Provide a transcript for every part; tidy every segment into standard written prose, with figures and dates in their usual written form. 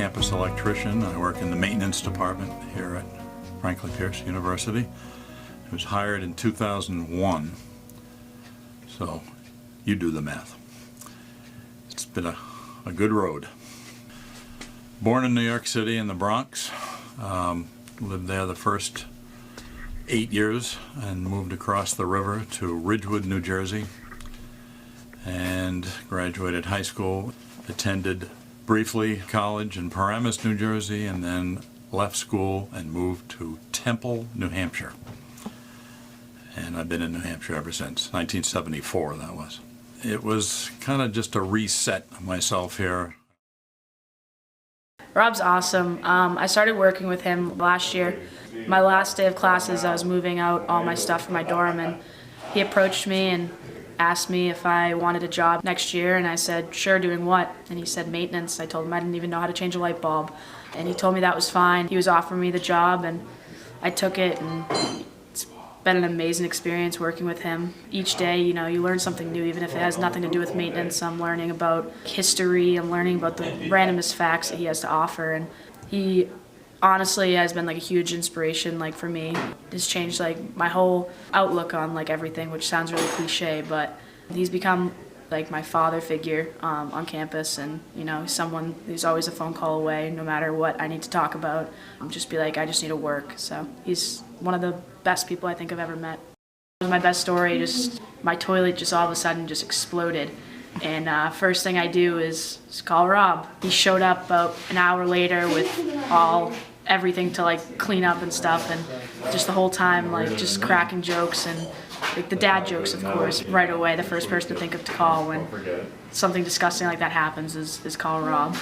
campus electrician. I work in the maintenance department here at Franklin Pierce University. I was hired in 2001, so you do the math. It's been a good road. Born in New York City in the Bronx, lived there the first 8 years and moved across the river to Ridgewood, New Jersey, and graduated high school, attended briefly college in Paramus, New Jersey, and then left school and moved to Temple, New Hampshire. And I've been in New Hampshire ever since, 1974 that was. It was kind of just a reset of myself here. Rob's awesome. I started working with him last year. My last day of classes, I was moving out all my stuff from my dorm, and he approached me and asked me if I wanted a job next year, and I said, sure, doing what? And he said maintenance. I told him I didn't even know how to change a light bulb, and he told me that was fine. He was offering me the job, and I took it, and it's been an amazing experience working with him. Each day, you know, you learn something new, even if it has nothing to do with maintenance. I'm learning about history, I'm learning about the randomest facts that he has to offer, and he honestly has been like a huge inspiration, like for me. It's changed like my whole outlook on like everything, which sounds really cliche, but he's become like my father figure on campus, and you know, someone who's always a phone call away no matter what I need to talk about. Just be like, I just need to work. So he's one of the best people I think I've ever met. My best story, just my toilet just all of a sudden just exploded, and first thing I do is call Rob. He showed up about an hour later with everything to like clean up and stuff, and just the whole time like just cracking jokes, and like the dad jokes, of course. Right away, the first person to think of to call when something disgusting like that happens is call Rob.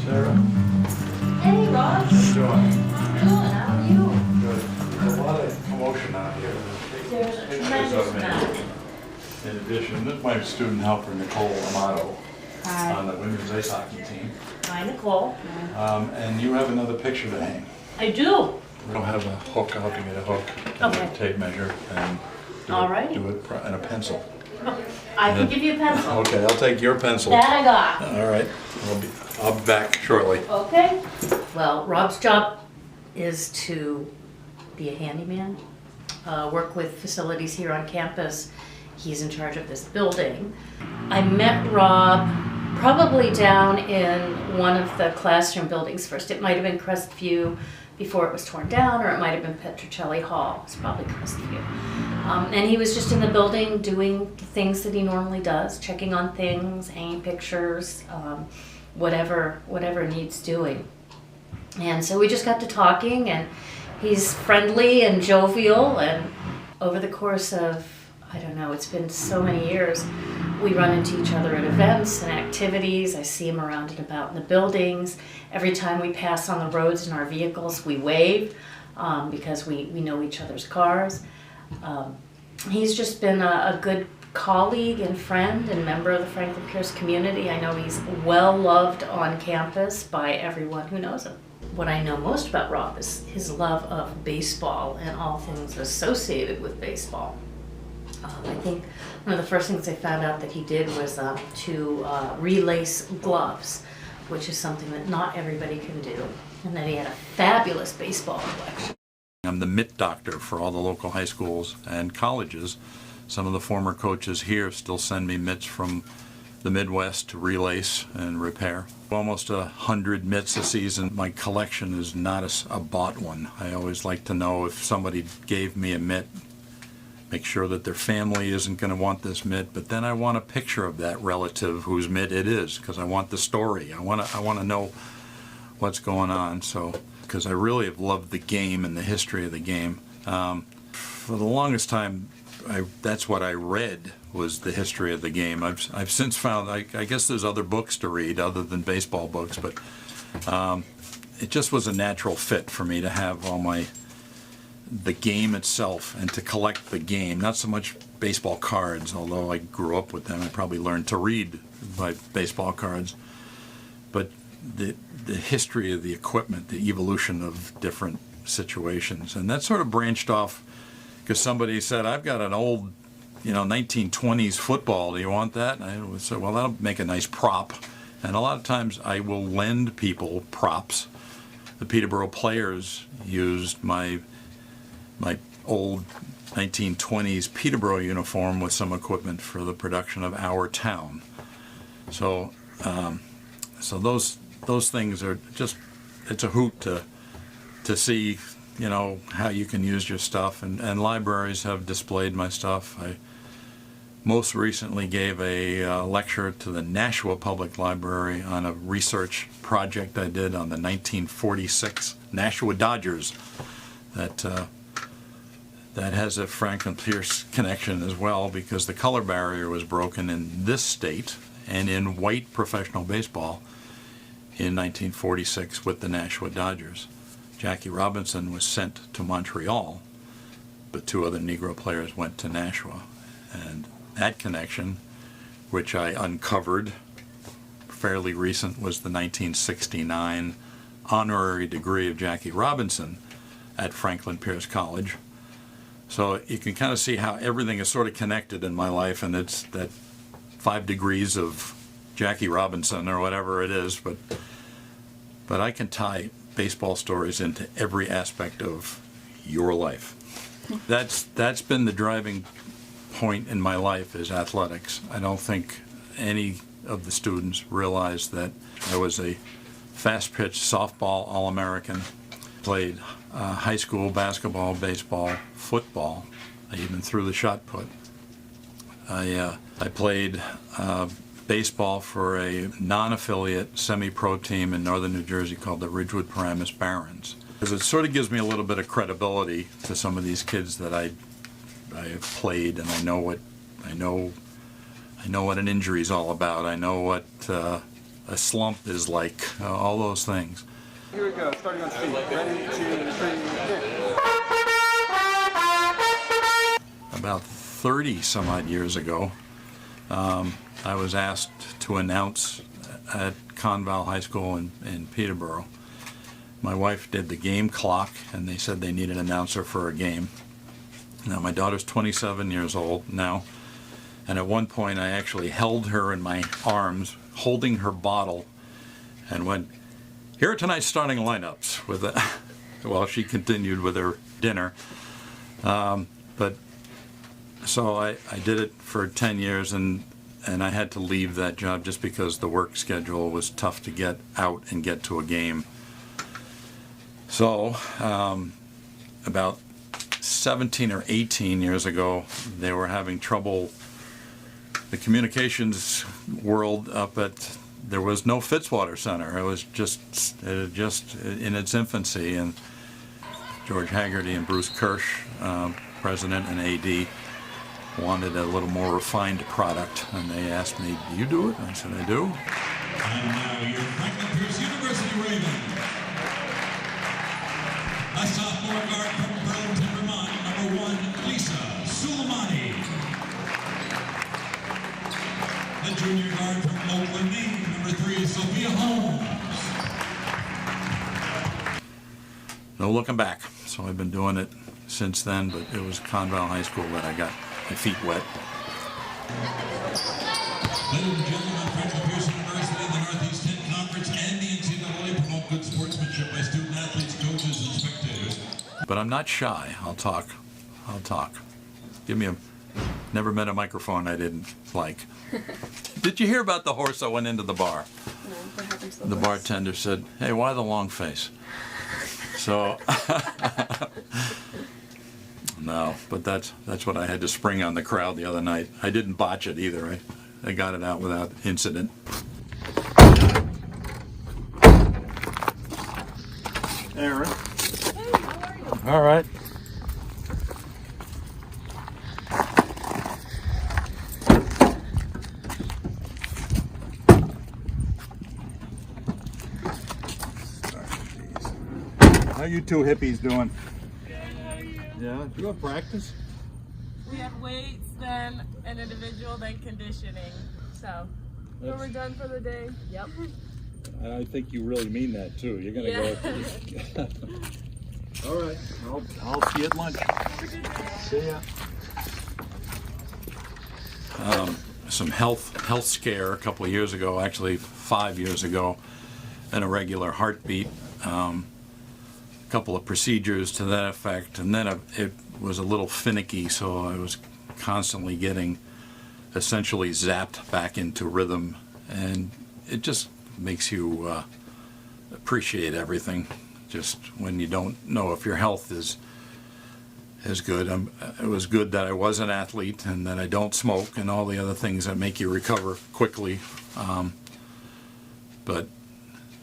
Sarah? Hey, Rob. How you doing? I'm good. How are you? Good. There's a lot of commotion out here. There's a Pictures tremendous of me. amount. In addition, this is my student helper, Nicole Amato, Hi. on the women's ice hockey team. Hi, Nicole. And you have another picture to hang. I do. We'll have a hook, I'll have to get a hook, and Okay. a tape measure, and Alrighty. do it and a pencil. I can give you a pencil. Okay, I'll take your pencil. That I got. All right, I'll be back shortly. Okay. Well, Rob's job is to be a handyman, work with facilities here on campus. He's in charge of this building. I met Rob probably down in one of the classroom buildings first. It might have been Crestview before it was torn down, or it might have been Petrocelli Hall. It's probably Crestview. And he was just in the building doing the things that he normally does, checking on things, hanging pictures, whatever needs doing. And so we just got to talking, and he's friendly and jovial, and over the course of, I don't know, it's been so many years, we run into each other at events and activities. I see him around and about in the buildings. Every time we pass on the roads in our vehicles, we wave because we know each other's cars. He's just been a good colleague and friend and member of the Franklin Pierce community. I know he's well loved on campus by everyone who knows him. What I know most about Rob is his love of baseball and all things associated with baseball. I think one of the first things I found out that he did was to relace gloves, which is something that not everybody can do, and that he had a fabulous baseball collection. I'm the mitt doctor for all the local high schools and colleges. Some of the former coaches here still send me mitts from the Midwest to relace and repair. Almost 100 mitts a season. My collection is not a bought one. I always like to know if somebody gave me a mitt, make sure that their family isn't going to want this mitt, but then I want a picture of that relative whose mitt it is, because I want the story. I want to know what's going on. So, because I really have loved the game and the history of the game. For the longest time, that's what I read, was the history of the game. I've since found, I guess there's other books to read other than baseball books, but it just was a natural fit for me to have the game itself and to collect the game, not so much baseball cards, although I grew up with them. I probably learned to read by baseball cards, but the history of the equipment, the evolution of different situations. And that sort of branched off because somebody said, I've got an old 1920s football, do you want that? And I said, well, that'll make a nice prop. And a lot of times I will lend people props. The Peterborough Players used my old 1920s Peterborough uniform with some equipment for the production of Our Town. So those things are just, it's a hoot to see, how you can use your stuff, and libraries have displayed my stuff. I most recently gave a lecture to the Nashua Public Library on a research project I did on the 1946 Nashua Dodgers. That has a Franklin Pierce connection as well, because the color barrier was broken in this state and in white professional baseball in 1946 with the Nashua Dodgers. Jackie Robinson was sent to Montreal, but 2 other Negro players went to Nashua. And that connection, which I uncovered fairly recent, was the 1969 honorary degree of Jackie Robinson at Franklin Pierce College. So you can kind of see how everything is sort of connected in my life, and it's that 5 degrees of Jackie Robinson or whatever it is, but I can tie baseball stories into every aspect of your life. That's been the driving point in my life, is athletics. I don't think any of the students realized that I was a fast pitch softball All-American, played high school basketball, baseball, football. I even threw the shot put. I played baseball for a non-affiliate semi-pro team in northern New Jersey called the Ridgewood Paramus Barons. Because it sort of gives me a little bit of credibility to some of these kids that I have played, and I know what an injury is all about. I know what a slump is like. All those things. Here we go, starting on speed. Ready, 2, 3, hit. About 30 some odd years ago, I was asked to announce at Conval High School in Peterborough. My wife did the game clock, and they said they needed an announcer for a game. Now, my daughter's 27 years old now, and at one point I actually held her in my arms, holding her bottle, and went, "Here are tonight's starting lineups," while she continued with her dinner. But so I did it for 10 years, and I had to leave that job just because the work schedule was tough to get out and get to a game. So about 17 or 18 years ago, they were having trouble. The communications world up at, there was no Fitzwater Center. It was just in its infancy, and George Haggerty and Bruce Kirsch, president and AD, wanted a little more refined product, and they asked me, "Do you do it?" I said, "I do." And now your Franklin Pierce University Raven, a sophomore guard from Burlington, Vermont, number 1, Lisa Suleimani. A junior guard from Oakland, Maine, number 3, Sophia Holmes. No looking back. So I've been doing it since then, but it was Conval High School that I got my feet wet. Ladies and gentlemen, Franklin Pierce University, the Northeast 10 Conference, and the NCAA promote good sportsmanship by student athletes, coaches, and spectators. But I'm not shy. I'll talk. Never met a microphone I didn't like. Did you hear about the horse that went into the bar? No, what happened to the The horse? bartender said, "Hey, why the long face?" So No, but that's what I had to spring on the crowd the other night. I didn't botch it either. I got it out without incident. Aaron. All right. How you two hippies doing? Good, how are you? Yeah. Do you have practice? We have weights, then an individual, then conditioning. So, when we're done for the day. Yep. I think you really mean that too. You're gonna Yeah. go. All right. I'll see you at lunch. See ya. Some health scare a couple of years ago, actually 5 years ago, an irregular heartbeat, a couple of procedures to that effect, and then it was a little finicky, so I was constantly getting essentially zapped back into rhythm, and it just makes you appreciate everything, just when you don't know if your health is good. It was good that I was an athlete and that I don't smoke and all the other things that make you recover quickly. But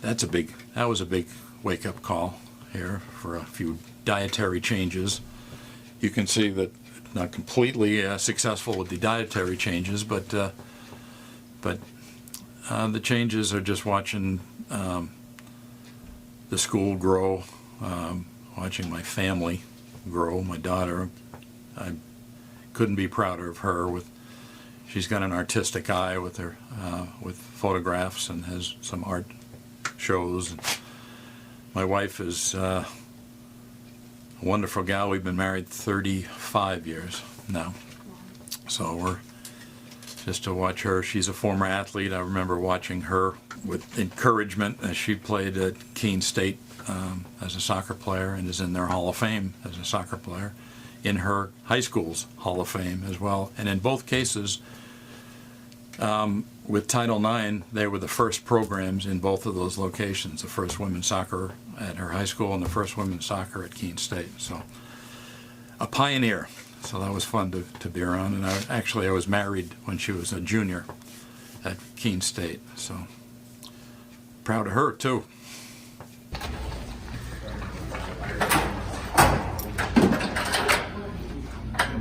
that was a big wake-up call here for a few dietary changes. You can see that not completely successful with the dietary changes, but the changes are just watching the school grow, watching my family grow. My daughter, I couldn't be prouder of her. She's got an artistic eye with her with photographs and has some art shows. My wife is a wonderful gal. We've been married 35 years now, so we're just to watch her. She's a former athlete. I remember watching her with encouragement as she played at Keene State as a soccer player and is in their Hall of Fame as a soccer player, in her high school's Hall of Fame as well. And in both cases, with Title IX, they were the first programs in both of those locations, the first women's soccer at her high school and the first women's soccer at Keene State. So a pioneer. So that was fun to be around. And I was married when she was a junior at Keene State. So proud of her, too.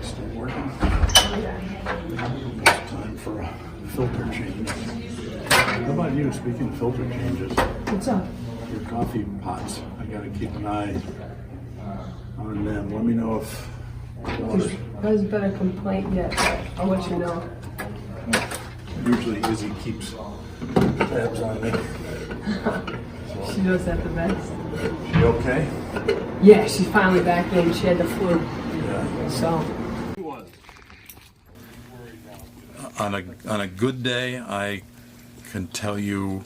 Still working? It's time for a filter change. How about you, speaking of filter changes? What's up? Your coffee pots. I gotta keep an eye on them. Let me know if water's... There's been a complaint yet. I'll let you know. Usually Izzy keeps tabs on me. She knows that the best. You okay? Yeah, she's finally back in. She had the flu. Yeah. So. On a good day, I can tell you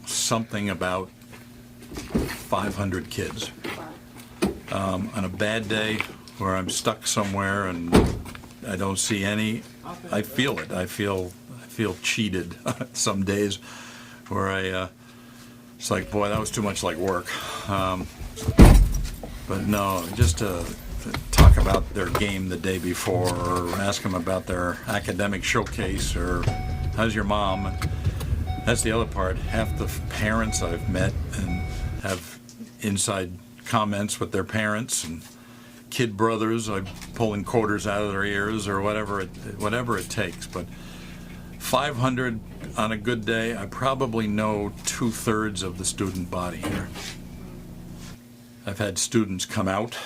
something about 500 kids. On a bad day where I'm stuck somewhere and I don't see any, I feel it. I feel cheated some days where it's like, boy, that was too much like work. But no, just to talk about their game the day before or ask them about their academic showcase or how's your mom. That's the other part. Half the parents I've met and have inside comments with their parents and kid brothers. I'm pulling quarters out of their ears or whatever it takes. But 500 on a good day, I probably know 2/3 of the student body here. I've had students come out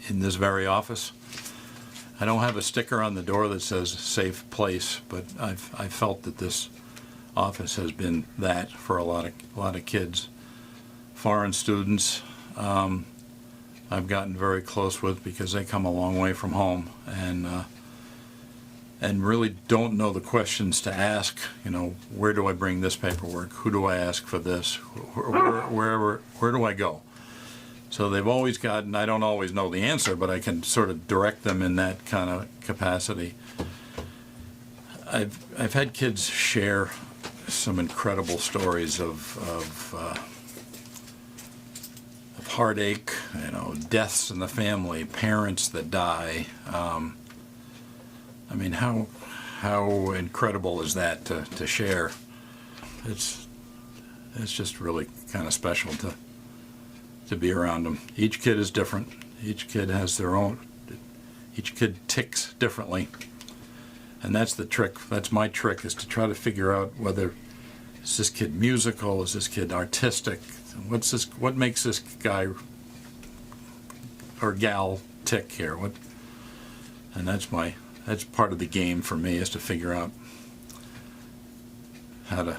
in this very office. I don't have a sticker on the door that says safe place, but I've felt that this office has been that for a lot of kids. Foreign students I've gotten very close with because they come a long way from home and really don't know the questions to ask. You know, where do I bring this paperwork? Who do I ask for this? Where do I go? So they've always gotten, I don't always know the answer, but I can sort of direct them in that kind of capacity. I've had kids share some incredible stories of heartache, you know, deaths in the family, parents that die. I mean, how incredible is that to share? It's just really kind of special to be around them. Each kid is different. Each kid has their own. Each kid ticks differently, and that's the trick. That's my trick, is to try to figure out whether is this kid musical, is this kid artistic, what makes this guy or gal tick here? And that's part of the game for me, is to figure out how to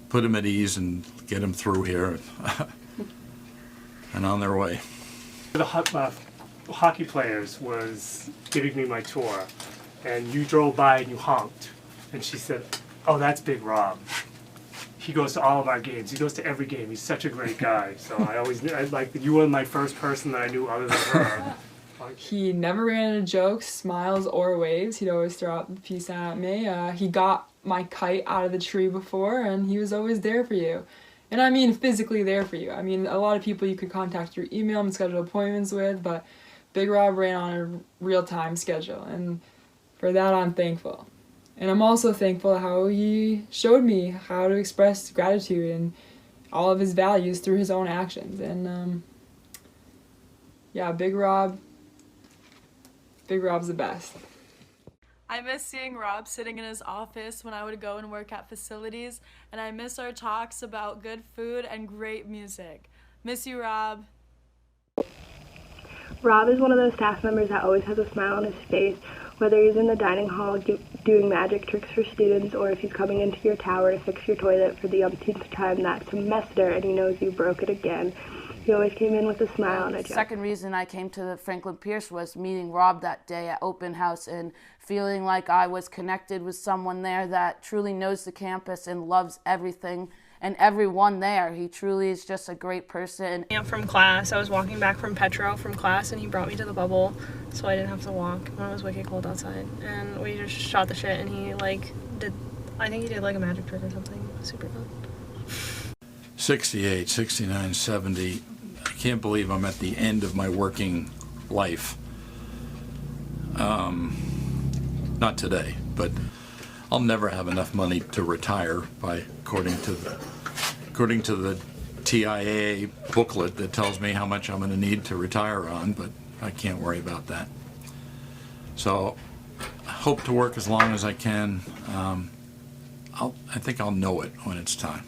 put them at ease and get them through here and on their way. The hockey players was giving me my tour, and you drove by and you honked, and she said, "Oh, that's Big Rob. He goes to all of our games. He goes to every game. He's such a great guy." So you were my first person that I knew other than her. He never ran into jokes, smiles, or waves. He'd always throw out the peace sign at me. He got my kite out of the tree before, and he was always there for you. And I mean physically there for you. I mean, a lot of people you could contact through email and schedule appointments with, but Big Rob ran on a real-time schedule, and for that I'm thankful. And I'm also thankful how he showed me how to express gratitude and all of his values through his own actions. And yeah, Big Rob's the best. I miss seeing Rob sitting in his office when I would go and work at facilities, and I miss our talks about good food and great music. Miss you, Rob. Rob is one of those staff members that always has a smile on his face, whether he's in the dining hall doing magic tricks for students, or if he's coming into your tower to fix your toilet for the umpteenth time that semester and he knows you broke it again. He always came in with a smile and a joke. The second reason I came to Franklin Pierce was meeting Rob that day at open house and feeling like I was connected with someone there that truly knows the campus and loves everything and everyone there. He truly is just a great person. From class, I was walking back from Petro from class, and he brought me to the bubble so I didn't have to walk when it was wicked cold outside. And we just shot the shit, and he I think he did like a magic trick or something. It was super fun. 68, 69, 70. I can't believe I'm at the end of my working life. Not today, but I'll never have enough money to retire according to the TIA booklet that tells me how much I'm going to need to retire on, but I can't worry about that. So I hope to work as long as I can. I think I'll know it when it's time.